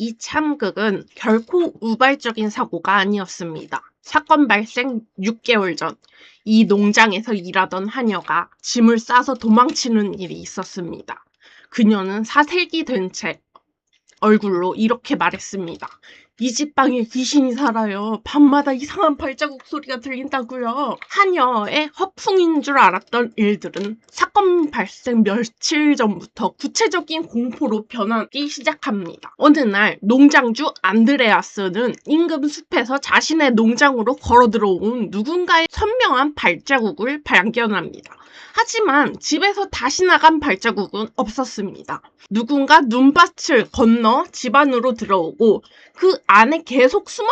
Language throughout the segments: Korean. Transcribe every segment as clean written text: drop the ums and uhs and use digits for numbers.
이 참극은 결코 우발적인 사고가 아니었습니다. 사건 발생 6개월 전, 이 농장에서 일하던 하녀가 짐을 싸서 도망치는 일이 있었습니다. 그녀는 사색이 된 채 얼굴로 이렇게 말했습니다. 이 집 방에 귀신이 살아요. 밤마다 이상한 발자국 소리가 들린다고요. 하녀의 허풍인 줄 알았던 일들은 사건 발생 며칠 전부터 구체적인 공포로 변하기 시작합니다. 어느 날 농장주 안드레아스는 인근 숲에서 자신의 농장으로 걸어 들어온 누군가의 선명한 발자국을 발견합니다. 하지만 집에서 다시 나간 발자국은 없었습니다. 누군가 눈밭을 건너 집 안으로 들어오고 그 안에 계속 숨어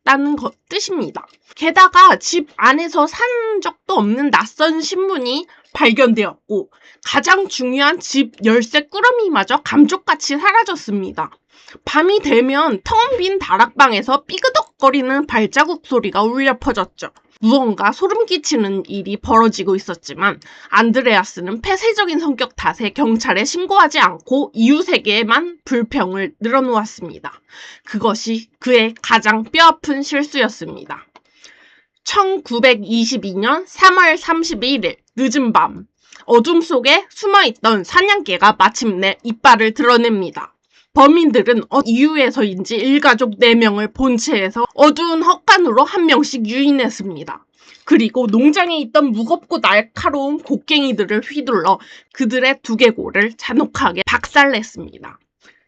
있다는 뜻입니다. 게다가 집 안에서 산 적도 없는 낯선 신문이 발견되었고 가장 중요한 집 열쇠 꾸러미마저 감쪽같이 사라졌습니다. 밤이 되면 텅 빈 다락방에서 삐그덕거리는 발자국 소리가 울려 퍼졌죠. 무언가 소름 끼치는 일이 벌어지고 있었지만 안드레아스는 폐쇄적인 성격 탓에 경찰에 신고하지 않고 이웃에게만 불평을 늘어놓았습니다. 그것이 그의 가장 뼈아픈 실수였습니다. 1922년 3월 31일 늦은 밤, 어둠 속에 숨어있던 사냥개가 마침내 이빨을 드러냅니다. 범인들은 이유에서인지 일가족 4명을 본체에서 어두운 헛간으로 한 명씩 유인했습니다. 그리고 농장에 있던 무겁고 날카로운 곡괭이들을 휘둘러 그들의 두개골을 잔혹하게 박살냈습니다.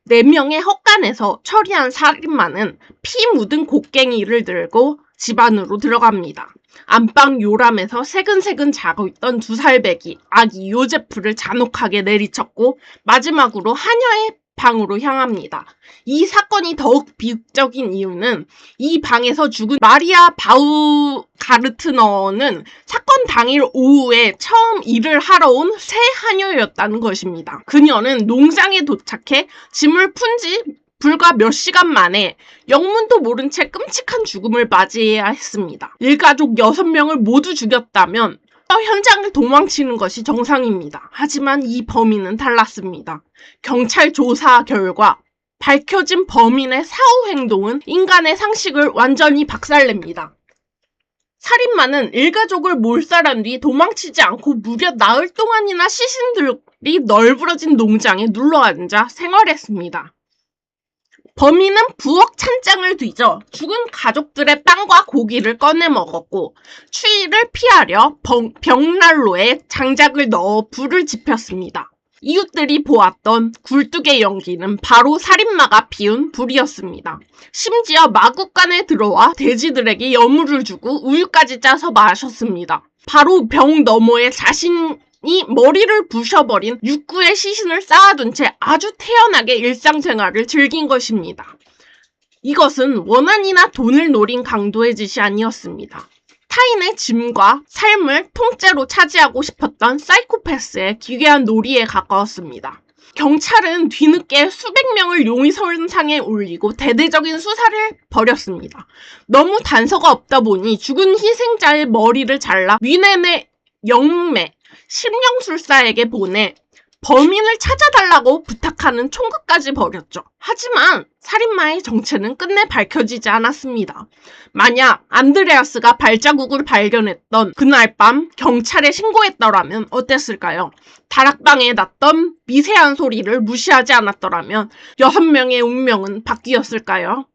4명의 헛간에서 처리한 살인마는 피 묻은 곡괭이를 들고 집 안으로 들어갑니다. 안방 요람에서 새근새근 자고 있던 2살배기 아기 요제프를 잔혹하게 내리쳤고 마지막으로 하녀의 방으로 향합니다. 이 사건이 더욱 비극적인 이유는 이 방에서 죽은 마리아 바우가르트너는 사건 당일 오후에 처음 일을 하러 온 새 하녀였다는 것입니다. 그녀는 농장에 도착해 짐을 푼 지 불과 몇 시간 만에 영문도 모른 채 끔찍한 죽음을 맞이해야 했습니다. 일가족 6명을 모두 죽였다면 현장을 도망치는 것이 정상입니다. 하지만 이 범인은 달랐습니다. 경찰 조사 결과 밝혀진 범인의 사후 행동은 인간의 상식을 완전히 박살냅니다. 살인마는 일가족을 몰살한 뒤 도망치지 않고 무려 나흘 동안이나 시신들이 널브러진 농장에 눌러앉아 생활했습니다. 범인은 부엌 찬장을 뒤져 죽은 가족들의 빵과 고기를 꺼내 먹었고 추위를 피하려 벽난로에 장작을 넣어 불을 지폈습니다. 이웃들이 보았던 굴뚝의 연기는 바로 살인마가 피운 불이었습니다. 심지어 마구간에 들어와 돼지들에게 여물을 주고 우유까지 짜서 마셨습니다. 바로 벽 너머에 자신이 머리를 부셔버린 육구의 시신을 쌓아둔 채 아주 태연하게 일상생활을 즐긴 것입니다. 이것은 원한이나 돈을 노린 강도의 짓이 아니었습니다. 타인의 짐과 삶을 통째로 차지하고 싶었던 사이코패스의 기괴한 놀이에 가까웠습니다. 경찰은 뒤늦게 수백 명을 용의선상에 올리고 대대적인 수사를 벌였습니다. 너무 단서가 없다 보니 죽은 희생자의 머리를 잘라 위넨의 영매 심령술사에게 보내 범인을 찾아달라고 부탁하는 총극까지 벌였죠. 하지만 살인마의 정체는 끝내 밝혀지지 않았습니다. 만약 안드레아스가 발자국을 발견했던 그날 밤 경찰에 신고했더라면 어땠을까요? 다락방에 났던 미세한 소리를 무시하지 않았더라면 6명의 운명은 바뀌었을까요?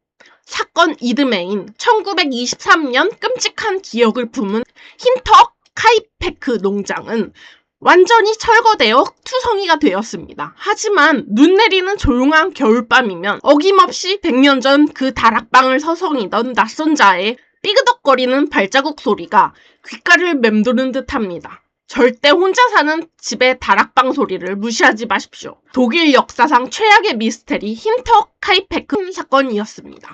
사건 이듬해인 1923년 끔찍한 기억을 품은 힌터 카이페크 농장은 완전히 철거되어 투성이가 되었습니다. 하지만 눈 내리는 조용한 겨울밤이면 어김없이 100년 전 그 다락방을 서성이던 낯선 자의 삐그덕거리는 발자국 소리가 귓가를 맴도는 듯합니다. 절대 혼자 사는 집의 다락방 소리를 무시하지 마십시오. 독일 역사상 최악의 미스테리 힌터 카이페크 사건이었습니다.